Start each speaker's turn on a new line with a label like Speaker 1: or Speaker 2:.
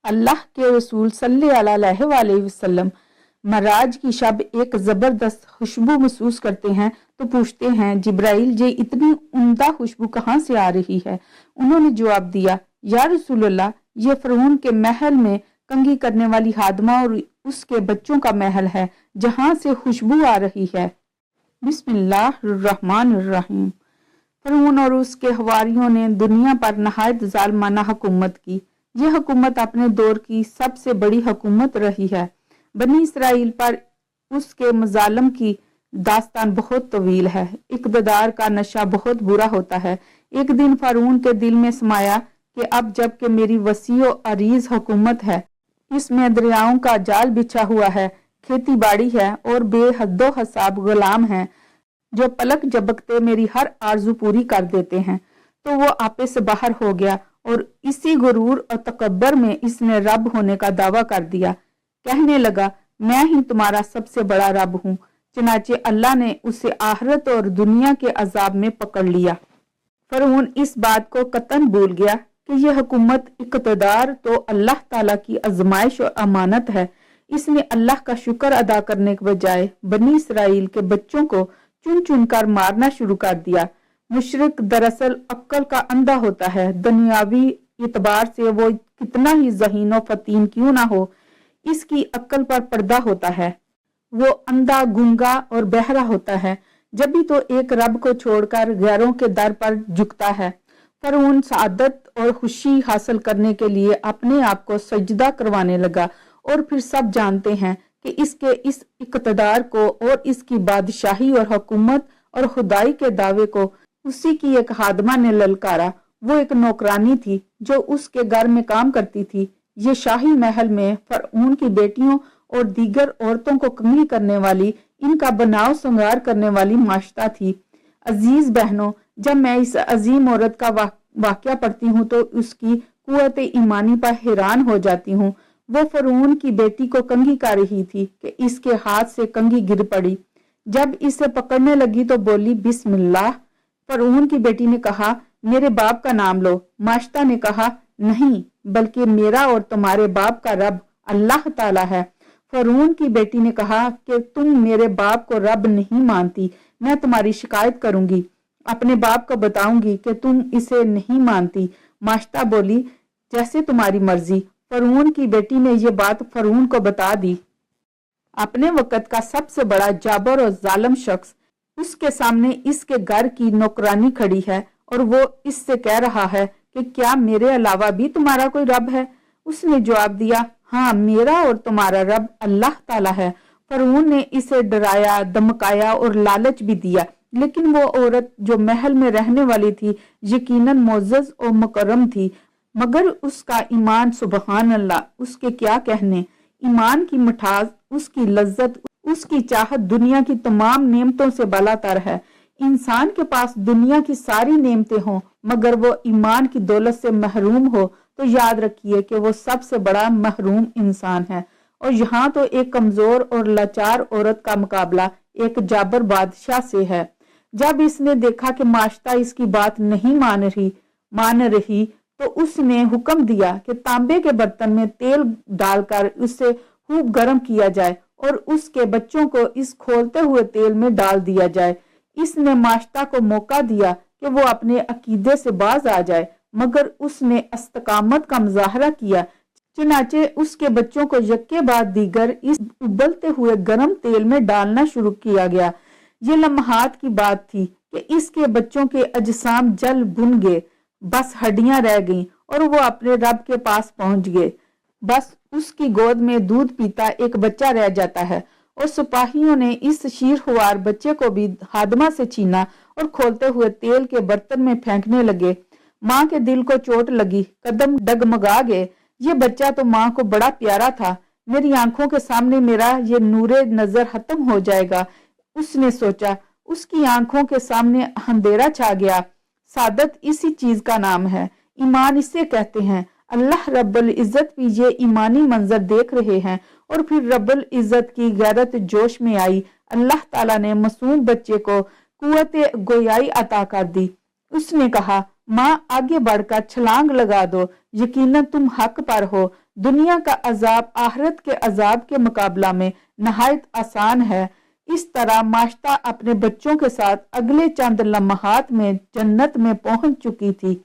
Speaker 1: अल्लाह के रसूल सल्लल्लाहु अलैहि वसल्लम मराज की शब एक ज़बरदस्त खुशबू महसूस करते हैं तो पूछते हैं, जिब्राइल ये इतनी उम्दा खुशबू कहाँ से आ रही है? उन्होंने जवाब दिया, या रसूलल्लाह, ये फ़िरौन के महल में कंघी करने वाली हादमा और उसके बच्चों का महल है, जहाँ से खुशबू आ रही है। बिस्मिल्लाहिर्रहमानिर्रहीम। फ़िरौन और उसके हवारियों ने दुनिया पर नहायत ज़ालिमाना हुकूमत की। यह हुकूमत अपने दौर की सबसे बड़ी हुकूमत रही है। बनी इसराइल पर उसके मजालम की दास्तान बहुत तवील है। इक़्तिदार का नशा बहुत बुरा होता है। एक दिन फ़िरौन के दिल में समाया कि अब जबकि मेरी वसी व अरीज हुकूमत है, इसमें दरियाओं का जाल बिछा हुआ है, खेती बाड़ी है और बेहदो हसाब गुलाम हैं जो पलक झपकते मेरी हर आरजू पूरी कर देते हैं, तो वो आपे से बाहर हो गया और इसी गुरूर और तकब्बर में इसने रब होने का दावा कर दिया। कहने लगा, मैं ही तुम्हारा सबसे बड़ा रब हूँ। चनाचे अल्लाह ने उसे आखिरत और दुनिया के अजाब में पकड़ लिया। फ़िरौन इस बात को कतन भूल गया कि यह हुकूमत इक़्तिदार तो अल्लाह ताला की आजमाइश और अमानत है। इसने अल्लाह का शुक्र अदा करने के बजाय बनी इसराइल के बच्चों को चुन चुन कर मारना शुरू कर दिया। मुशरिक दरअसल अक्ल का अंधा होता है। दुनियावी इतबार से वो कितना ही ज़हीन व फतीन क्यों ना हो, इसकी अक्ल पर पर्दा होता है। वो अंधा, गूंगा और बहरा होता है, जब भी तो एक रब को छोड़कर गैरों के दर पर झुकता है। फ़िरौन सादत और खुशी हासिल करने के लिए अपने आप को सजदा करवाने लगा और फिर सब जानते हैं कि इसके इस इक़्तिदार को और इसकी बादशाही और हुकूमत और खुदाई के दावे को उसी की एक हादमा ने ललकारा। वो एक नौकरानी थी जो उसके घर में काम करती थी। ये शाही महल में फ़िरौन की बेटियों और दीगर औरतों को कंघी करने वाली, इनका बनाव श्रृंगार करने वाली माश्ता थी। अजीज बहनों, जब मैं इस अजीम औरत का वाक़या पढ़ती हूँ तो उसकी कुव्वत ईमानी पर हैरान हो जाती हूँ। वो फ़िरौन की बेटी को कंघी कर रही थी कि इसके हाथ से कंघी गिर पड़ी। जब इसे पकड़ने लगी तो बोली, बिस्मिल्लाह। फ़िरौन की बेटी ने कहा, मेरे बाप का नाम लो। माश्ता ने कहा, नहीं, बल्कि मेरा और तुम्हारे बाप का रब अल्लाह ताला है। फ़िरौन की बेटी ने कहा कि तुम मेरे बाप को रब नहीं मानती, मैं तुम्हारी शिकायत करूंगी, अपने बाप को बताऊंगी कि तुम इसे नहीं मानती। माश्ता बोली, जैसे तुम्हारी मर्जी। फ़िरौन की बेटी ने यह बात फ़िरौन को बता दी। अपने वक़्त का सबसे बड़ा जाबर और जालिम शख्स उसके सामने इसके घर की नौकरानी खड़ी है और वो इससे कह रहा है कि क्या मेरे अलावा भी तुम्हारा कोई रब है? उसने जवाब दिया, हाँ, मेरा और तुम्हारा रब अल्लाह ताला है। फ़िरौन ने इसे डराया, धमकाया और लालच भी दिया, लेकिन वो औरत जो महल में रहने वाली थी यकीनन मोअज़्ज़ज़ और मुकर्रम थी, मगर उसका ईमान, सुबहान अल्लाह, उसके क्या कहने। ईमान की मिठास, उसकी लज्जत, उसकी चाहत दुनिया की तमाम नेमतों से बालातर है। इंसान के पास दुनिया की सारी नेमतें हों मगर वो ईमान की दौलत से महरूम हो तो याद रखिए कि वो सबसे बड़ा महरूम इंसान है। और यहाँ तो एक कमजोर और लाचार औरत का मुकाबला एक जाबर बादशाह से है। जब इसने देखा कि माश्ता इसकी बात नहीं मान रही तो उसने हुक्म दिया कि तांबे के बर्तन में तेल डालकर उसे खूब गर्म किया जाए और उसके बच्चों को इस खोलते हुए तेल में डाल दिया जाए। इसने माश्ता को मौका दिया कि वो अपने अकीदे से बाज आ जाए, मगर उसने इस्तकामत का मुजाहरा किया। चुनाचे उसके बच्चों को यक्के बाद दीगर इस उबलते हुए गर्म तेल में डालना शुरू किया गया। ये लम्हात की बात थी कि इसके बच्चों के अजसाम जल भुन गए, बस हड्डियां रह गईं और वो अपने रब के पास पहुंच गए। बस उसकी गोद में दूध पीता एक बच्चा रह जाता है और सिपाहियों ने इस शीरख्वार बच्चे को भी हादमा से छीना और खोलते हुए तेल के बर्तन में फेंकने लगे। माँ के दिल को चोट लगी, कदम डगमगा गए। ये बच्चा तो माँ को बड़ा प्यारा था। मेरी आंखों के सामने मेरा ये नूरे नजर खत्म हो जाएगा, उसने सोचा। उसकी आंखों के सामने अंधेरा छा गया। सादत इसी चीज का नाम है, ईमान इसे कहते हैं। अल्लाह रब्बुल इज्जत भी ये ईमानी मंजर देख रहे हैं। और फिर रब्बुल इज्जत की गैरत जोश में आई। अल्लाह ताला ने मासूम बच्चे को कुव्वत गोयाई अता कर दी। اس نے کہا ماں آگے بڑھ کر چھلانگ لگا دو، یقیناً تم حق پر ہو، دنیا کا عذاب آخرت کے عذاب کے مقابلہ میں نہایت آسان ہے۔ اس طرح ماشطہ اپنے بچوں کے ساتھ اگلے چند لمحات میں جنت میں پہنچ چکی تھی۔